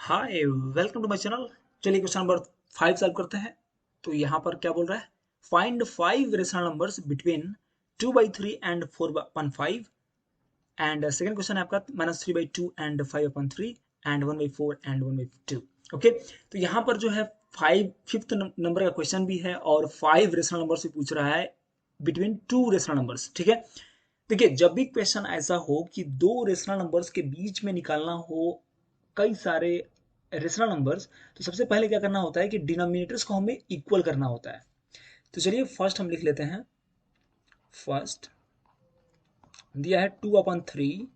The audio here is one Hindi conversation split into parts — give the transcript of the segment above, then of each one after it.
Hi, welcome to my channel. चलिए क्वेश्चन नंबर 5 सॉल्व करते हैं। तो यहाँ पर क्या बोल रहा है, find 5 rational numbers between 2/3 and 4/5। And second question है आपका -3/2 एंड 5/3 एंड 1/4 एंड 1/2। ओके, तो यहाँ पर जो है फिफ्थ नंबर का क्वेश्चन भी है और 5 रेशनल नंबर से पूछ रहा है बिटवीन 2 रेशनल नंबर्स। ठीक है, देखिए जब भी क्वेश्चन ऐसा हो कि दो रेशनल नंबर्स के बीच में निकालना हो कई सारे रेशनल नंबर्स, तो सबसे पहले क्या करना होता है कि डिनोमिनेटर्स को हमें इक्वल करना होता है। तो चलिए फर्स्ट हम लिख लेते हैं। फर्स्ट दिया है 2/3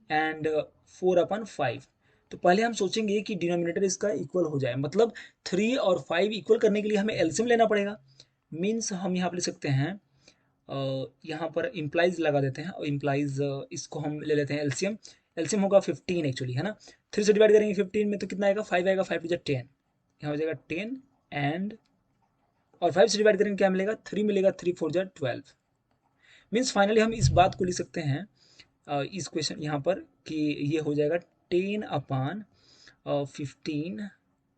एंड 4/5। तो पहले हम सोचेंगे कि डिनोमिनेटर इसका इक्वल हो जाए, मतलब 3 और 5 इक्वल करने के लिए हमें एलसीएम लेना पड़ेगा। मीन्स हम यहाँ पर लिख सकते हैं, यहाँ पर इम्प्लाइज लगा देते हैं और इम्प्लाइज इसको हम ले लेते हैं एलसीएम। एलसीएम होगा 15 एक्चुअली, है ना। 3 से डिवाइड करेंगे 15 में तो कितना आएगा, 5 आएगा। 5 टू 10, यहाँ हो जाएगा 10 एंड और 5 से डिवाइड करेंगे क्या मिलेगा, 3 मिलेगा। 3 4 12। मीन्स फाइनली हम इस बात को लिख सकते हैं इस क्वेश्चन यहाँ पर कि ये हो जाएगा 10/15।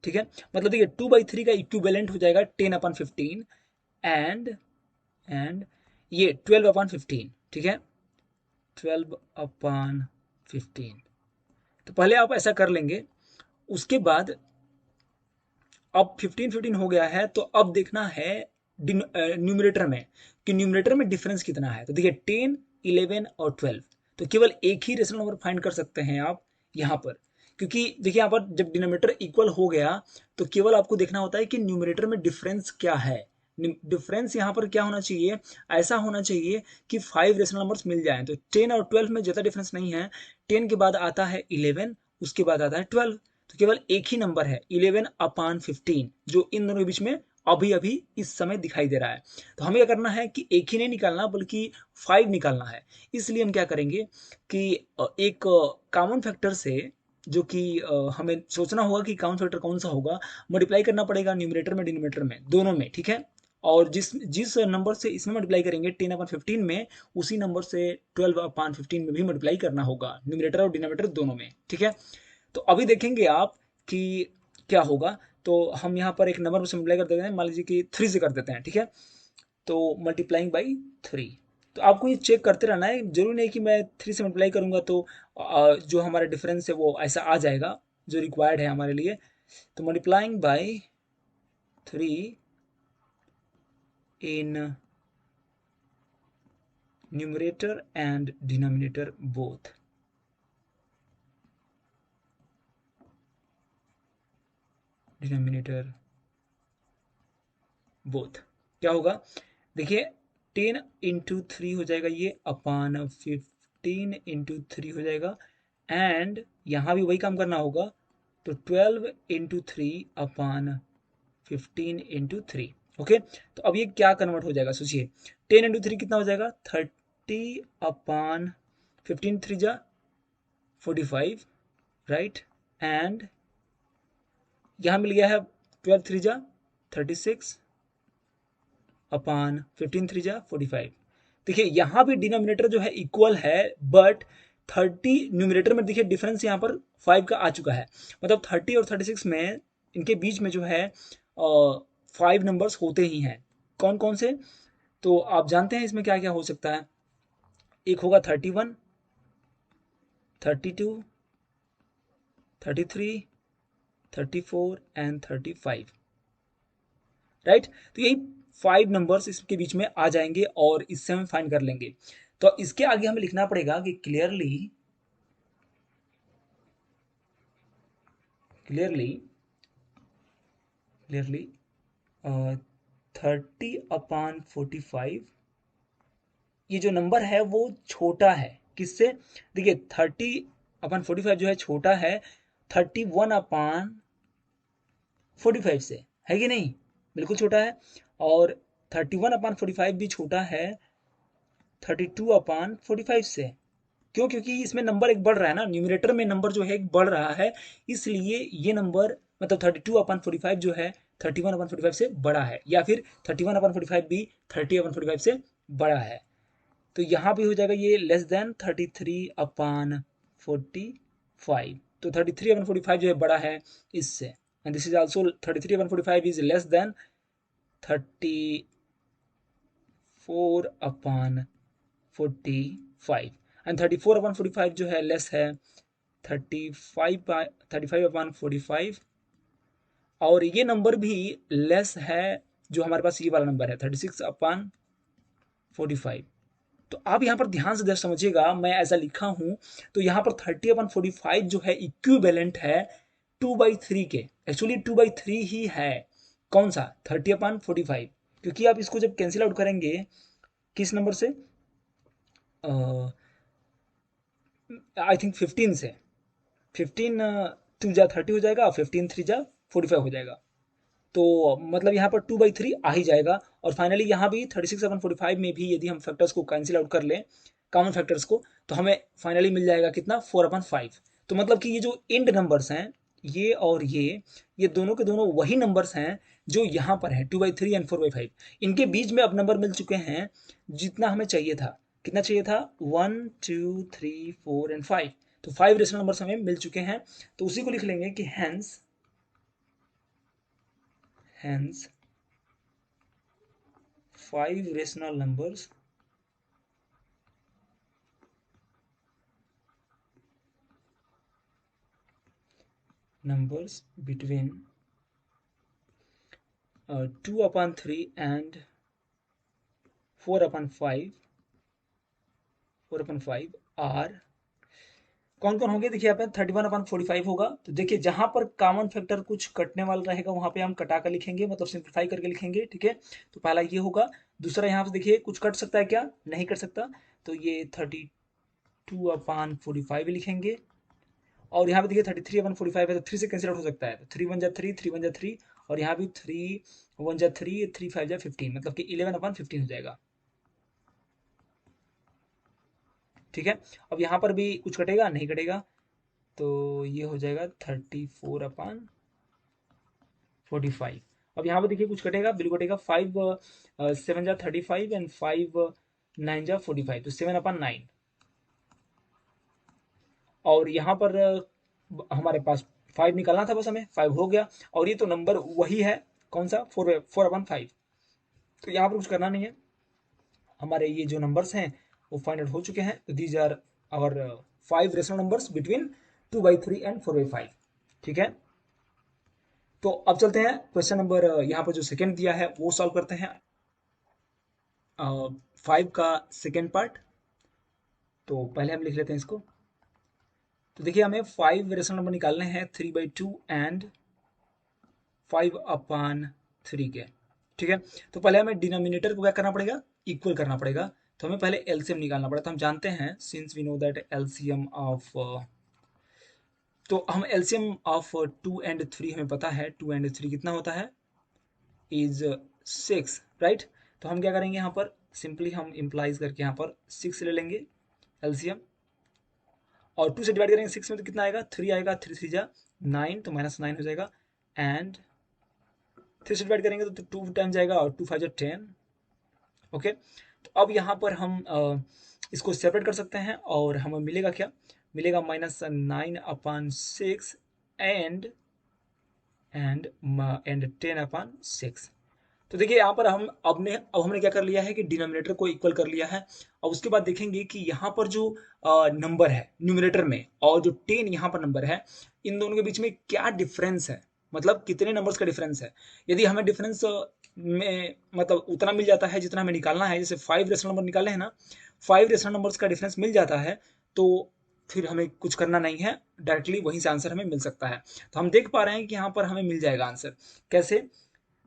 ठीक है, मतलब देखिए 2/3 का इक्विवेलेंट हो जाएगा 10/15 एंड ये 12/15। ठीक है, 12/15। तो पहले आप ऐसा कर लेंगे, उसके बाद अब 15 हो गया है तो अब देखना है न्यूमरेटर में कि न्यूमरेटर में डिफरेंस कितना है। तो देखिए 10, 11 और 12, तो केवल एक ही रेशनल नंबर फाइंड कर सकते हैं आप यहाँ पर, क्योंकि देखिए यहाँ पर जब डिनोमिनेटर इक्वल हो गया तो केवल आपको देखना होता है कि न्यूमरेटर में डिफरेंस क्या है। डिफरेंस यहाँ पर क्या होना चाहिए, ऐसा होना चाहिए कि 5 रेशनल नंबर्स मिल जाएं। तो 10 और 12 में ज़्यादा डिफरेंस नहीं है। 10 के बाद आता है 11, उसके बाद आता है 12, तो केवल एक ही नंबर है 11/15 जो इन दोनों के बीच में अभी अभी इस समय दिखाई दे रहा है। तो हमें क्या करना है कि एक ही नहीं निकालना बल्कि 5 निकालना है। इसलिए हम क्या करेंगे कि एक कॉमन फैक्टर से, जो कि हमें सोचना होगा कि कॉमन फैक्टर कौन सा होगा, मल्टीप्लाई करना पड़ेगा न्यूमरेटर में डिनोमिनेटर में दोनों में। ठीक है, और जिस जिस नंबर से इसमें मल्टीप्लाई करेंगे 10/15 में, उसी नंबर से 12/15 में भी मल्टीप्लाई करना होगा, न्यूमरेटर और डिनोमिनेटर दोनों में। ठीक है, तो अभी देखेंगे आप कि क्या होगा। तो हम यहाँ पर एक नंबर से मल्टीप्लाई कर देते हैं, मान लीजिए कि 3 से कर देते हैं। ठीक है, तो मल्टीप्लाइंग बाई 3। तो आपको ये चेक करते रहना है, जरूरी नहीं कि मैं 3 से मल्टीप्लाई करूंगा तो जो हमारा डिफरेंस है वो ऐसा आ जाएगा जो रिक्वायर्ड है हमारे लिए। तो multiplying by 3 in numerator and denominator both. Denominator both क्या होगा, देखिए 10 × 3 हो जाएगा ये अपान 15 × 3 हो जाएगा। एंड यहाँ भी वही काम करना होगा, तो 12 × 3 अपान 15 × 3। ओके, तो अब ये क्या कन्वर्ट हो जाएगा, सोचिए 10 × 3 कितना हो जाएगा, 30/15। 3 जा 45, राइट। एंड यहाँ मिल गया है 12 3 जा 36 अपान 15 3 जा 45। देखिए यहाँ भी डिनोमिनेटर जो है इक्वल है, बट 30 न्यूमिनेटर में देखिए डिफरेंस यहाँ पर 5 का आ चुका है। मतलब 30 और 36 में इनके बीच में जो है 5 नंबर्स होते ही हैं। कौन कौन से, तो आप जानते हैं इसमें क्या क्या हो सकता है। एक होगा 31, 32, 33, 34 एंड 35, राइट। तो यही 5 नंबर्स इसके बीच में आ जाएंगे और इससे हम फाइंड कर लेंगे। तो इसके आगे हमें लिखना पड़ेगा कि क्लियरली क्लियरली 30/45 ये जो नंबर है वो छोटा है किससे। देखिए 30/45 जो है छोटा है 31/45 से, है कि नहीं, बिल्कुल छोटा है। और 31/45 भी छोटा है 32/45 से। क्यों, क्योंकि इसमें नंबर एक बढ़ रहा है ना, न्यूमरेटर में नंबर जो है एक बढ़ रहा है, इसलिए ये नंबर मतलब 32/45 जो है 31/45 से बड़ा है, या फिर 31/45 भी 30/45 से बड़ा है। तो यहाँ भी हो जाएगा ये लेस देन 33/45। तो 33/45 जो है बड़ा है इससे, and this is also 33/45 is less than 34/45, and 34/45 जो है लेस है 35/45, और ये नंबर भी लेस है जो हमारे पास ये वाला नंबर है 36/45। तो आप यहाँ पर ध्यान से समझिएगा, मैं ऐसा लिखा हूं तो यहाँ पर 30/45 जो है इक्विवेलेंट है 2/3 के, एक्चुअली 2/3 ही है। कौन सा? 30/45, क्योंकि आप इसको जब कैंसिल आउट करेंगे किस नंबर से, आई थिंक 15 से, 15 2 जा 30 हो जाएगा और 15 3 जा 45 हो जाएगा, तो मतलब यहाँ पर 2/3 आ ही जाएगा। और फाइनली यहाँ भी 36/45 में भी यदि हम फैक्टर्स को कैंसिल आउट कर लें, कॉमन फैक्टर्स को, तो हमें फाइनली मिल जाएगा कितना, 4/5। तो मतलब कि ये जो इंड नंबर्स हैं, ये और ये दोनों के दोनों वही नंबर्स हैं जो यहाँ पर है 2/3 एंड 4/5। इनके बीच में अब नंबर मिल चुके हैं जितना हमें चाहिए था। कितना चाहिए था? 1 2 3 4 एंड 5। तो 5 रेशनल नंबर्स हमें मिल चुके हैं, तो उसी को लिख लेंगे कि hence 5 rational numbers between 2/3 and 4/5 are कौन कौन होंगे? देखिए यहाँ पे 31/45 होगा। तो देखिए जहां पर कॉमन फैक्टर कुछ कटने वाला रहेगा वहां पे हम कटा कर लिखेंगे, मतलब सिंप्लीफाई करके लिखेंगे, ठीक है। तो पहला ये होगा। दूसरा यहाँ पे देखिए कुछ कट सकता है क्या? नहीं कट सकता, तो ये 32/45 लिखेंगे। और यहाँ पे देखिए 33/45 है तो 3 से कैंसिल आउट हो सकता है, तो 3 1 जा 3, 3 1 जा 3, और यहाँ भी 3 1 जा 3, 3 5 जा 15, मतलब कि 11/15 हो जाएगा, ठीक है। अब यहाँ पर भी कुछ कटेगा? नहीं कटेगा, तो ये हो जाएगा 34/45। अब यहाँ पर देखिए कुछ कटेगा? बिल्कुल कटेगा। 5 7 जा 35 एंड 5 9 जा 45, तो 7/9। और यहाँ पर हमारे पास 5 निकालना था, बस हमें 5 हो गया। और ये तो नंबर वही है, कौन सा? 4/5। तो यहाँ पर कुछ करना नहीं है, हमारे ये जो नंबर्स हैं वो फाइंड आउट हो चुके हैं। तो these are our 5 rational numbers between 2/3 and 4/5, ठीक है। तो अब चलते हैं क्वेश्चन नंबर यहाँ पर जो सेकेंड दिया है वो सॉल्व करते हैं, 5 का सेकेंड पार्ट। तो पहले हम लिख लेते हैं इसको। तो देखिए हमें 5 रेशनल नंबर निकालने हैं 3/2 एंड 5/3 के, ठीक है। तो पहले हमें डिनोमिनेटर को क्या करना पड़ेगा? इक्वल करना पड़ेगा। तो हमें पहले एलसीएम निकालना पड़ेगा। तो हम जानते हैं, since we know that LCM of, तो हम एलसीएम ऑफ 2 एंड 3 हमें पता है, 2 एंड 3 कितना होता है? Is 6, right. तो हम क्या करेंगे यहाँ पर? सिंपली हम इम्प्लाइज करके यहाँ पर 6 ले लेंगे एलसीएम, और 2 से डिवाइड करेंगे 6 में तो कितना आएगा? 3 आएगा। 3 3 जा 9, तो -9 हो जाएगा। एंड 3 से डिवाइड करेंगे तो 2 टाइम जाएगा, और 2 5 जा 10, ओके। तो अब यहाँ पर हम इसको सेपरेट कर सकते हैं, और हमें मिलेगा क्या? मिलेगा -9/6 एंड 10/6। तो देखिए यहाँ पर अब हमने क्या कर लिया है कि डिनोमिनेटर को इक्वल कर लिया है। और उसके बाद देखेंगे कि यहाँ पर जो नंबर है न्यूमिनेटर में, और जो 10 यहाँ पर नंबर है, इन दोनों के बीच में क्या डिफरेंस है, मतलब कितने नंबर्स का डिफरेंस है। यदि हमें डिफरेंस में मतलब उतना मिल जाता है जितना हमें निकालना है, जैसे 5 रेशनल नंबर निकाले हैं ना, 5 रेशनल नंबर्स का डिफरेंस मिल जाता है, तो फिर हमें कुछ करना नहीं है, डायरेक्टली वहीं से आंसर हमें मिल सकता है। तो हम देख पा रहे हैं कि यहाँ पर हमें मिल जाएगा आंसर। कैसे?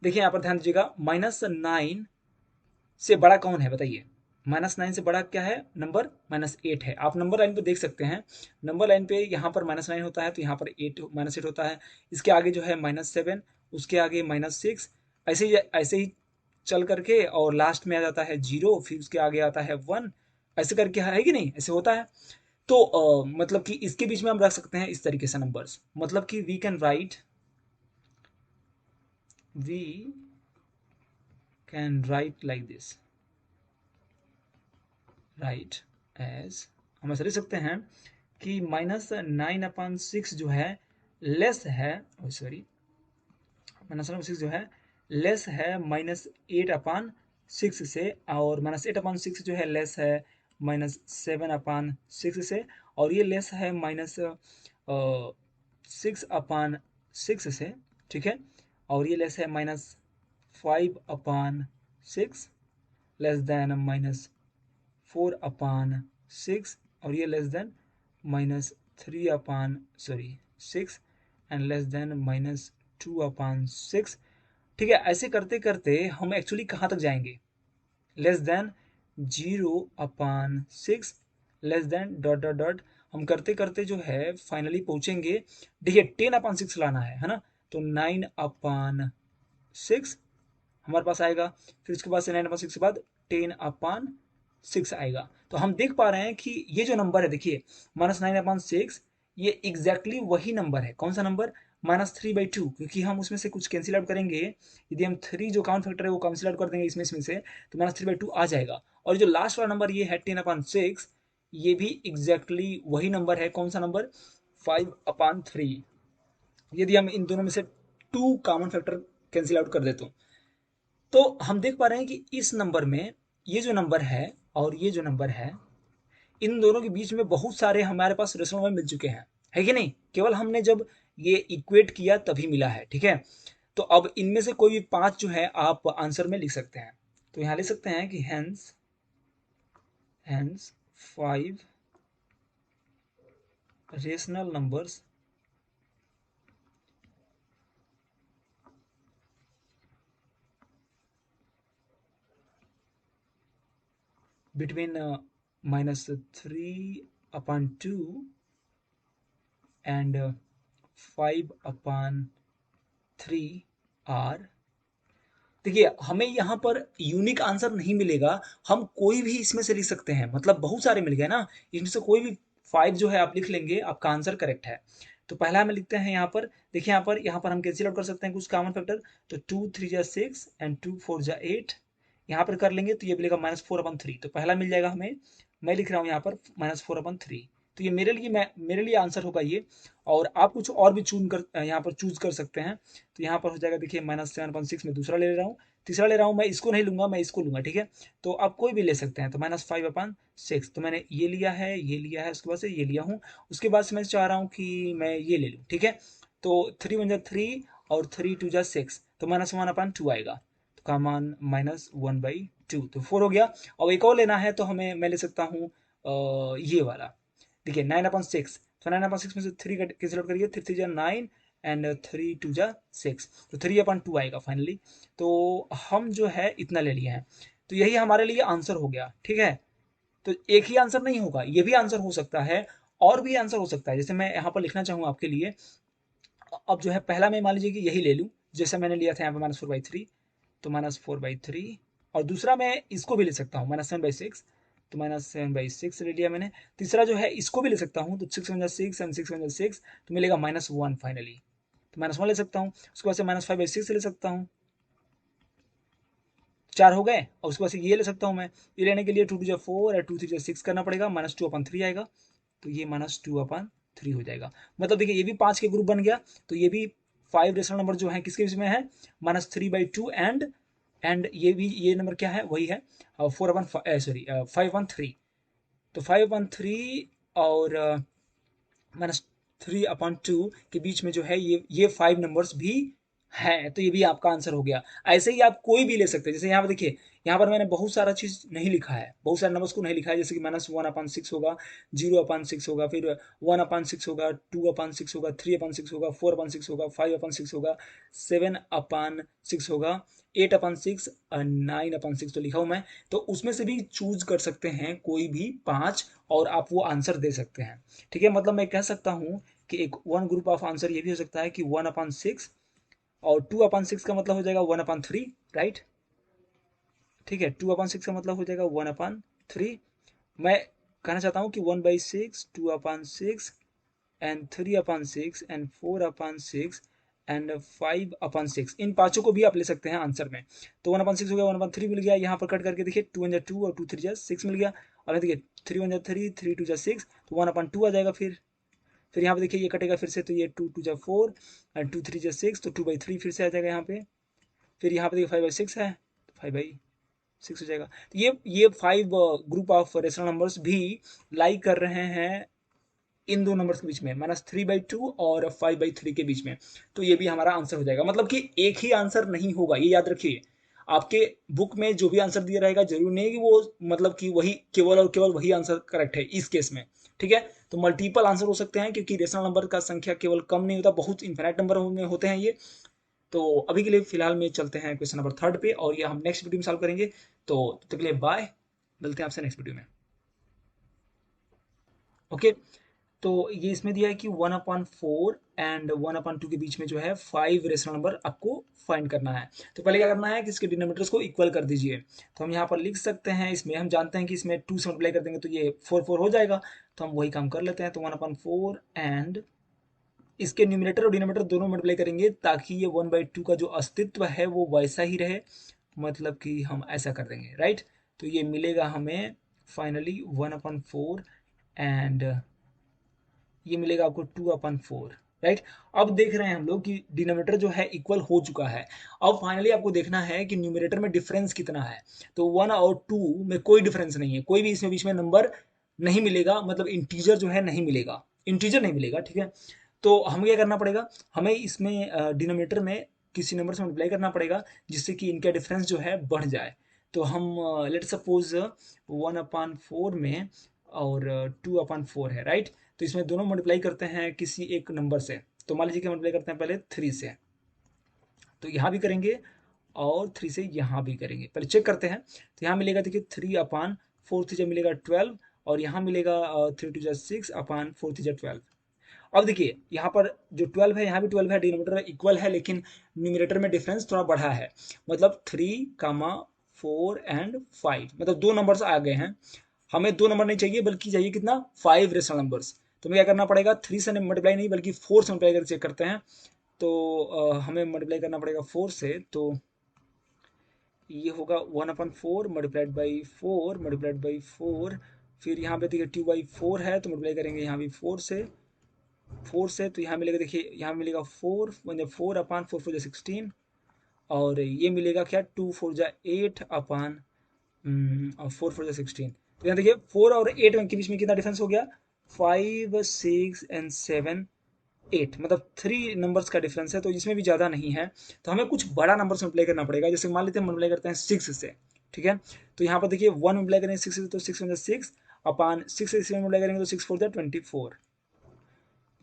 देखिए यहाँ पर ध्यान दीजिएगा, -9 से बड़ा कौन है बताइए? -9 से बड़ा क्या है नंबर? -8 है। आप नंबर लाइन पे देख सकते हैं, नंबर लाइन पे यहाँ पर -9 होता है, तो यहाँ पर -8 होता है। इसके आगे जो है -7, उसके आगे -6, ऐसे ही चल करके, और लास्ट में आ जाता है 0, फिर उसके आगे आता है 1, ऐसे करके है कि नहीं? ऐसे होता है। तो मतलब कि इसके बीच में हम रख सकते हैं इस तरीके से नंबर्स, मतलब कि we can write like this, right as, हम ऐसा लिख सकते हैं कि -9/6 जो है लेस है, सॉरी, -6 जो है लेस है -8/6 से, और -8/6 जो है लेस है -7/6 से, और ये लेस है -6/6 से, ठीक है। और ये लेस है -5/6, लेस देन -4/6, और ये less than -3/6 and less than -2/6। ठीक है, ऐसे करते करते हम एक्चुअली कहाँ तक जाएंगे, less than 0/6, less than dot dot dot, हम करते करते जो है फाइनली पहुंचेंगे। देखिए 10/6 लाना है ना, तो 9/6 हमारे पास आएगा, फिर उसके बाद से 9/6 के बाद 10/6 आएगा। तो हम देख पा रहे हैं कि ये जो नंबर है, देखिए -9/6, ये एग्जैक्टली वही नंबर है। कौन सा नंबर? -3/2, क्योंकि हम उसमें से कुछ कैंसिल आउट करेंगे। यदि हम 3 जो कॉमन फैक्टर है वो कैंसिल आउट कर देंगे इसमें से, तो -3/2 आ जाएगा। और जो लास्ट वाला नंबर ये है 10/6, ये भी एग्जैक्टली वही नंबर है। कौन सा नंबर? 5/3। यदि हम इन दोनों में से 2 कॉमन फैक्टर कैंसिल आउट कर देते, तो हम देख पा रहे हैं कि इस नंबर में ये जो नंबर है और ये जो नंबर है, इन दोनों के बीच में बहुत सारे हमारे पास रेशनल नंबर मिल चुके हैं, है कि नहीं? केवल हमने जब ये इक्वेट किया तभी मिला है, ठीक है। तो अब इनमें से कोई भी 5 जो है आप आंसर में लिख सकते हैं। तो यहां लिख सकते हैं कि hence hence 5 rational numbers between -3/2 and 5/3 are. देखिए हमें यहाँ पर यूनिक आंसर नहीं मिलेगा, हम कोई भी इसमें से लिख सकते हैं, मतलब बहुत सारे मिल गए ना, इनमें से कोई भी 5 जो है आप लिख लेंगे, आपका आंसर करेक्ट है। तो पहला हमें लिखते हैं यहाँ पर, देखिए यहाँ पर हम कैंसिल आउट कर सकते हैं कुछ कॉमन फैक्टर। तो 2 3 जा 6 एंड 2 4 जा 8, यहाँ पर कर लेंगे तो ये मिलेगा -4/3। तो पहला मिल जाएगा हमें, मैं लिख रहा हूँ यहाँ पर -4/3। तो ये मेरे लिए आंसर होगा ये। और आप कुछ और भी यहाँ पर चूज कर सकते हैं। तो यहाँ पर हो जाएगा, देखिए -7/6 में दूसरा ले रहा हूँ, तीसरा ले रहा हूँ, मैं इसको नहीं लूंगा, मैं इसको लूंगा, ठीक है। तो आप कोई भी ले सकते हैं। तो -5/6, तो मैंने ये लिया है, ये लिया है, उसके बाद से ये लिया हूँ, उसके बाद से मैं चाह रहा हूँ कि मैं ये ले लूँ, ठीक है। तो 3 1 जा 3 और 3 2 जा 6, तो -1/2 आएगा, तो कॉमन -1/2, तो 4 हो गया। और एक और लेना है तो हमें मैं ले सकता हूँ ये वाला, देखिए 9/6, तो 9/6 में से 3 कैंसिल आउट करिए, 3 3 जा 9 एंड 3 2 जा 6, तो 3/2 आएगा फाइनली। तो हम जो है इतना ले लिए हैं, तो यही हमारे लिए आंसर हो गया, ठीक है। तो एक ही आंसर नहीं होगा, ये भी आंसर हो सकता है, और भी आंसर हो सकता है। जैसे मैं यहाँ पर लिखना चाहूँ आपके लिए, अब जो है पहला मैं मान लीजिए कि यही ले लूँ, जैसे मैंने लिया था यहाँ पे -4/3, तो -4/3, और दूसरा मैं इसको भी ले सकता हूँ -7/6, तो -7/6 ले लिया मैंने। तीसरा जो है इसको भी ले सकता हूँ, तो 6 1 जा 6 एंड 6 1 जा 6, तो मिलेगा -1 फाइनली, तो -1 ले सकता हूँ। उसके बाद से -5/6 ले सकता हूँ, 4 हो गए। और उसके बाद से ये ले सकता हूँ मैं, ये लेने के लिए 2 2 जा 4 और 2 3 जा 6 करना पड़ेगा, -2/3 आएगा, तो ये -2/3 हो जाएगा। मतलब देखिए ये भी 5 के ग्रुप बन गया। तो ये भी 5 रेशनल नंबर जो है किसके बीच में है, -3/2 एंड ये नंबर क्या है, वही है 5/3। तो 5/3 और -3/2 के बीच में जो है ये 5 नंबर्स भी हैं, तो ये भी आपका आंसर हो गया। ऐसे ही आप कोई भी ले सकते हैं। जैसे यहाँ पर देखिए, यहाँ पर मैंने बहुत सारा चीज नहीं लिखा है, बहुत सारे नंबर्स को नहीं लिखा है, जैसे कि -1/6 होगा, 0/6 होगा, फिर 1/6 होगा, 2/6 होगा, 3/6 होगा, 4/6 होगा, 5/6 होगा, 7/6 होगा, 8/6 और 9/6 तो लिखा हूं मैं। तो उसमें से भी चूज कर सकते हैं कोई भी 5, और आप वो आंसर दे सकते हैं, ठीक है। मतलब मैं कह सकता हूँ कि एक वन ग्रुप ऑफ आंसर ये भी हो सकता है कि 1/6, और 2/6 का मतलब हो जाएगा 1/3, राइट, ठीक है। 2/6 का मतलब हो जाएगा 1/3। मैं कहना चाहता हूँ कि 1/6, 2/6 एंड 3/6 एंड 4/6 एंड 5/6, इन पांचों को भी आप ले सकते हैं आंसर में। तो 1/6 हो गया, 1/3 मिल गया, यहाँ पर कट करके देखिए 2 1 जा 2 और 2 3 जा 6 मिल गया। अब देखिए 3 1 जा 3, 3 2 जा 6, तो 1/2 आ जाएगा। फिर यहाँ पे देखिए ये कटेगा फिर से, तो ये 2 2 जा 4 एंड 2 3 जा 6, तो 2/3 फिर से आ जाएगा यहाँ पे। फिर यहाँ पे देखिए 5/6 है, तो 5/6 हो जाएगा। तो ये 5 ग्रुप ऑफ रेशनल नंबर्स भी लाई कर रहे हैं इन दो नंबर्स के बीच में, -3/2 और 5/3 के बीच में। तो ये भी हमारा आंसर हो जाएगा। मतलब कि एक ही आंसर नहीं होगा, ये याद रखिए। आपके बुक में जो भी आंसर दिया रहेगा जरूरी नहीं कि वो मतलब कि वही केवल और केवल वही आंसर करेक्ट है इस केस में। ठीक है, तो मल्टीपल आंसर हो सकते हैं, क्योंकि रेशनल नंबर का संख्या केवल कम नहीं होता, बहुत इन्फिनाइट नंबर में होते हैं ये। तो अभी के लिए फिलहाल में चलते हैं क्वेश्चन नंबर 3 पे, और ये हम नेक्स्ट वीडियो में सॉल्व करेंगे। तो तब तक के लिए बाय, मिलते हैं आपसे नेक्स्ट वीडियो में। ओके, तो ये इसमें दिया है कि 1/4 एंड 1/2 के बीच में जो है 5 रेशनल नंबर आपको फाइंड करना है। तो पहले क्या करना है कि इसके डिनोमिनेटर्स को इक्वल कर दीजिए। तो हम यहाँ पर लिख सकते हैं, इसमें हम जानते हैं कि इसमें 2 से मल्टीप्लाई कर देंगे तो ये 4 हो जाएगा। तो हम वही काम कर लेते हैं। तो 1/4 एंड इसके न्यूमिनेटर और डिनोमिनेटर दोनों मल्टीप्लाई करेंगे, ताकि ये 1/2 का जो अस्तित्व है वो वैसा ही रहे। मतलब कि हम ऐसा कर देंगे, राइट। तो ये मिलेगा हमें फाइनली 1/4 एंड ये मिलेगा आपको 2/4, राइट। अब देख रहे हैं हम लोग कि डिनोमिनेटर जो है इक्वल हो चुका है। अब फाइनली आपको देखना है कि न्यूमिनेटर में डिफरेंस कितना है। तो 1 और 2 में कोई डिफरेंस नहीं है, कोई भी इसमें बीच में नंबर नहीं मिलेगा, मतलब इंटीजर जो है नहीं मिलेगा, इंटीजर नहीं मिलेगा। ठीक है, तो हमें क्या करना पड़ेगा, हमें इसमें डिनोमिनेटर में किसी नंबर से मल्टीप्लाई करना पड़ेगा, जिससे कि इनका डिफरेंस जो है बढ़ जाए। तो हम लेट सपोज 1/4 में और 2/4 है, राइट। तो इसमें दोनों मल्टीप्लाई करते हैं किसी एक नंबर से। तो मान लीजिए कि मल्टीप्लाई करते हैं पहले 3 से, तो यहाँ भी करेंगे और 3 से यहाँ भी करेंगे। पहले चेक करते हैं। तो यहाँ मिलेगा, देखिए 3/4 थीजा मिलेगा 12, और यहाँ मिलेगा 3 2 6/4 थीजा 12। अब देखिए यहाँ पर जो 12 है, यहाँ भी 12 है, डिनोमिनेटर इक्वल है, लेकिन न्यूमिनेटर में डिफरेंस थोड़ा बढ़ा है। मतलब 3, 4 एंड 5, मतलब 2 नंबर्स आ गए हैं। हमें 2 नंबर नहीं चाहिए, बल्कि चाहिए कितना, 5 रेशनल नंबर्स। तो हमें क्या करना पड़ेगा, 3 से मल्टीप्लाई नहीं बल्कि 4 से मल्टीप्लाई करके चेक करते हैं। तो हमें मल्टीप्लाई करना पड़ेगा 4 से। तो ये होगा 1/4 मल्टीप्लाइड बाई 4 मल्टीप्लाइड बाई 4। फिर यहाँ पे देखिए 2/4 है, तो मल्टीप्लाई करेंगे यहाँ भी 4 से। तो यहाँ मिलेगा, देखिए यहाँ मिलेगा 4 4/4 4 16, और ये मिलेगा क्या, 2 4 8/4 4 16। तो यहाँ देखिए 4 और 8 के बीच में कितना डिफरेंस हो गया, 5 6 एंड 7 8, मतलब 3 नंबर्स का डिफरेंस है। तो इसमें भी ज़्यादा नहीं है। तो हमें कुछ बड़ा नंबर से मल्टीप्लाई करना पड़ेगा। जैसे मान लेते हैं मल्टीप्लाई करते हैं 6 से। ठीक है, तो यहाँ पर देखिए 1 मल्टीप्लाई करेंगे 6 से, तो 6 1 6/6 से 6 मल्टीप्लाई करेंगे तो 6 4 24,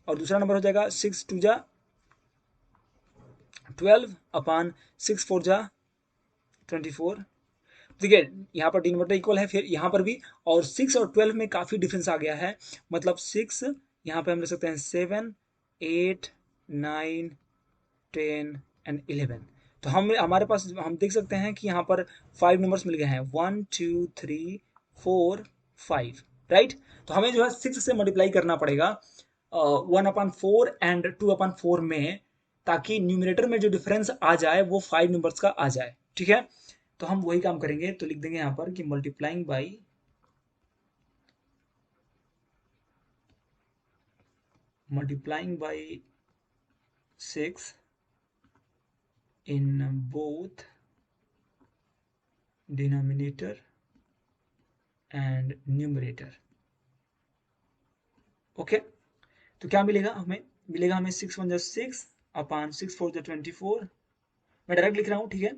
और दूसरा नंबर हो जाएगा 6 2 12/6 4 24। ठीक है, यहाँ पर डिनोमिनेटर इक्वल है, फिर यहाँ पर भी, और 6 और 12 में काफ़ी डिफरेंस आ गया है। मतलब 6 यहाँ पे हम ले सकते हैं 7 8 9 10 एंड 11। तो हम हमारे पास हम देख सकते हैं कि यहाँ पर 5 नंबर्स मिल गए हैं, 1 2 3 4 5, राइट। तो हमें जो है 6 से मल्टीप्लाई करना पड़ेगा 1/4 एंड 2/4 में, ताकि न्यूमिनेटर में जो डिफरेंस आ जाए वो 5 नंबर्स का आ जाए। ठीक है, तो हम वही काम करेंगे। तो लिख देंगे यहाँ पर कि multiplying by 6 in both denominator and numerator. Okay, तो क्या मिलेगा हमें, मिलेगा हमें 6 1 6/6 4 24। मैं डायरेक्ट लिख रहा हूँ, ठीक है,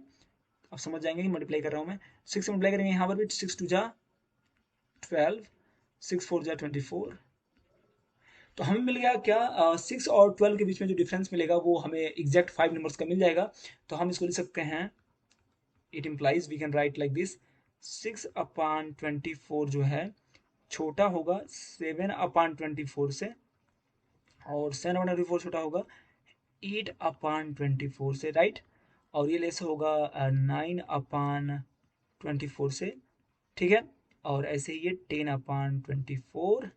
आप समझ जाएंगे कि मल्टीप्लाई कर रहा हूँ मैं। 6 से मल्टीप्लाई करेंगे यहाँ पर भी, 6 2 12 6 4 24। तो हमें मिल गया क्या, 6 और 12 के बीच में जो डिफरेंस मिलेगा वो हमें एग्जैक्ट 5 नंबर्स का मिल जाएगा। तो हम इसको लिख सकते हैं, it implies we can write like this, 6/24 जो है छोटा होगा 7/24 से, और 7/24 छोटा होगा 8/24 से, राइट। और ये लेस होगा 9/24 से, ठीक है। और ऐसे ही ये 10/24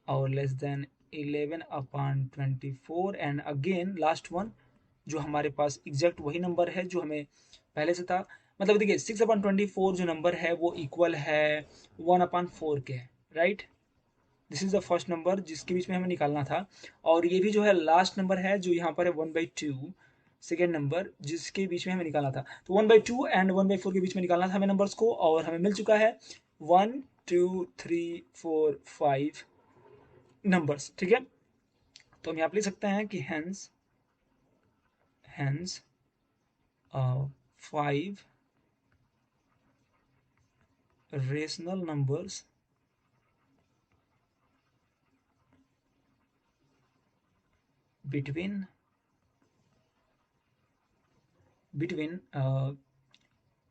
और less than 11/24, and again last one जो हमारे पास एग्जैक्ट वही नंबर है जो हमें पहले से था, मतलब देखिए 6/24 जो नंबर है वो इक्वल है 1/4 के, right. This is the first number जिसके बीच में हमें निकालना था, और ये भी जो है लास्ट नंबर है जो यहाँ पर है 1/2, सेकेंड नंबर जिसके बीच में हमें निकालना था। तो 1/2 एंड 1/4 के बीच में निकालना था हमें नंबर्स को, और हमें मिल चुका है 1 2 3 4 5 नंबर्स, ठीक है। तो हम यहाँ पे लिख सकते हैं कि hence hence 5 rational numbers between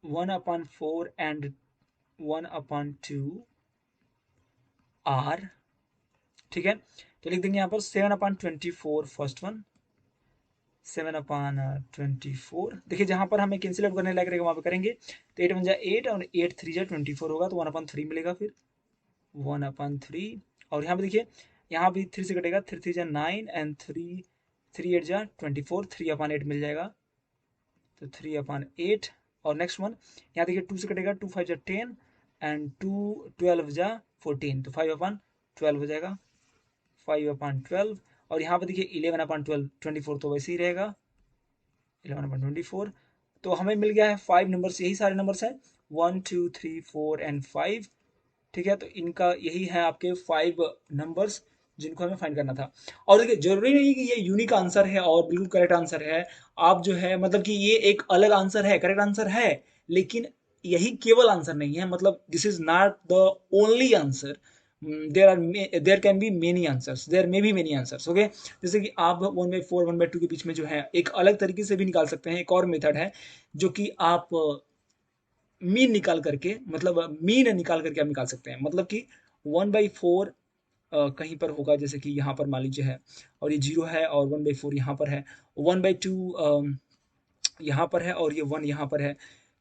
1/4 and 1/2 are, ठीक है। तो लिख देंगे यहाँ पर 7/24 फर्स्ट वन, 7/24। देखिए जहाँ पर हमें कैंसिल आउट करने लायक रहेगा वहाँ पे करेंगे, तो 8 वन जा 8 और 8 3 जा 24 होगा, तो 1/3 मिलेगा, फिर 1/3। और यहाँ पे देखिए यहाँ भी 3 से कटेगा, 3 3 जा 9 एंड 3 8 जा 24, 3/8 मिल जाएगा, तो 3/8। और नेक्स्ट वन यहाँ देखिए 2 से कटेगा, 2 5 जा 10 एंड 2 12 जा 14, तो 5/12 हो जाएगा, 5/12। और यहाँ पे देखिए 11/12 24 तो वैसे ही रहेगा, 11/24। तो हमें मिल गया है 5 नंबर्स, यही सारे नंबर्स हैं 1 2 3 4 एंड 5, ठीक है। तो इनका यही है आपके 5 नंबर्स जिनको हमें फाइंड करना था। और देखिए जरूरी नहीं कि ये यूनिक आंसर है और बिल्कुल करेक्ट आंसर है, आप जो है मतलब कि ये एक अलग आंसर है, करेक्ट आंसर है, लेकिन यही केवल आंसर नहीं है, मतलब this is not the only answer. There can be many answers, there may be many answers, okay. जैसे कि आप 1/4 1/2 के बीच में जो है एक अलग तरीके से भी निकाल सकते हैं, एक और मेथड है जो कि आप मीन निकाल करके, मतलब मीन निकाल करके आप निकाल सकते हैं, मतलब कि 1/4 कहीं पर होगा, जैसे कि यहाँ पर मान लीजिए है, और ये 0 है, और 1/4 यहाँ पर है, 1/2 यहाँ पर है, और ये 1 यहाँ पर है।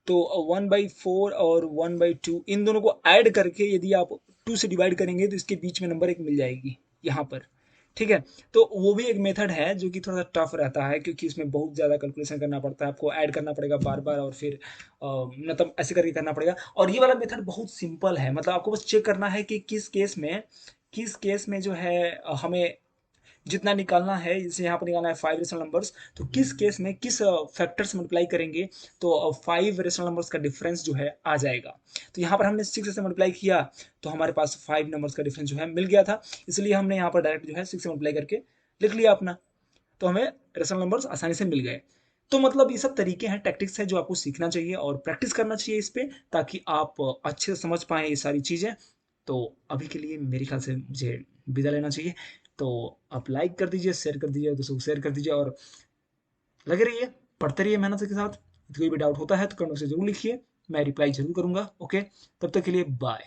तो 1/4 और 1/2 इन दोनों को ऐड करके यदि आप 2 से डिवाइड करेंगे तो इसके बीच में नंबर एक मिल जाएगी यहाँ पर, ठीक है। तो वो भी एक मेथड है जो कि थोड़ा सा टफ रहता है, क्योंकि इसमें बहुत ज़्यादा कैलकुलेशन करना पड़ता है, आपको ऐड करना पड़ेगा बार बार, और फिर मतलब ऐसे करके करना पड़ेगा। और ये वाला मेथड बहुत सिंपल है, मतलब आपको बस चेक करना है कि किस केस में जो है हमें जितना निकालना है, जैसे यहाँ पर निकालना है 5 रेशनल नंबर्स, तो किस केस में किस फैक्टर से मल्टीप्लाई करेंगे तो 5 रेशनल नंबर्स का डिफरेंस जो है आ जाएगा। तो यहाँ पर हमने 6 से मल्टीप्लाई किया तो हमारे पास 5 नंबर्स का डिफरेंस जो है मिल गया था, इसलिए हमने यहाँ पर डायरेक्ट जो है 6 से मल्टीप्लाई करके लिख लिया अपना, तो हमें रेशनल नंबर्स आसानी से मिल गए। तो मतलब ये सब तरीके हैं, टैक्टिक्स है जो आपको सीखना चाहिए और प्रैक्टिस करना चाहिए इस पे, ताकि आप अच्छे से समझ पाएँ ये सारी चीज़ें। तो अभी के लिए मेरे ख्याल से मुझे विदा लेना चाहिए। तो आप लाइक कर दीजिए, शेयर कर दीजिए, दोस्तों को शेयर कर दीजिए, और लगे रहिए, पढ़ते रहिए मेहनत के साथ। कोई भी डाउट होता है तो कमेंट से जरूर लिखिए, मैं रिप्लाई जरूर करूंगा, ओके। तब तक के लिए बाय।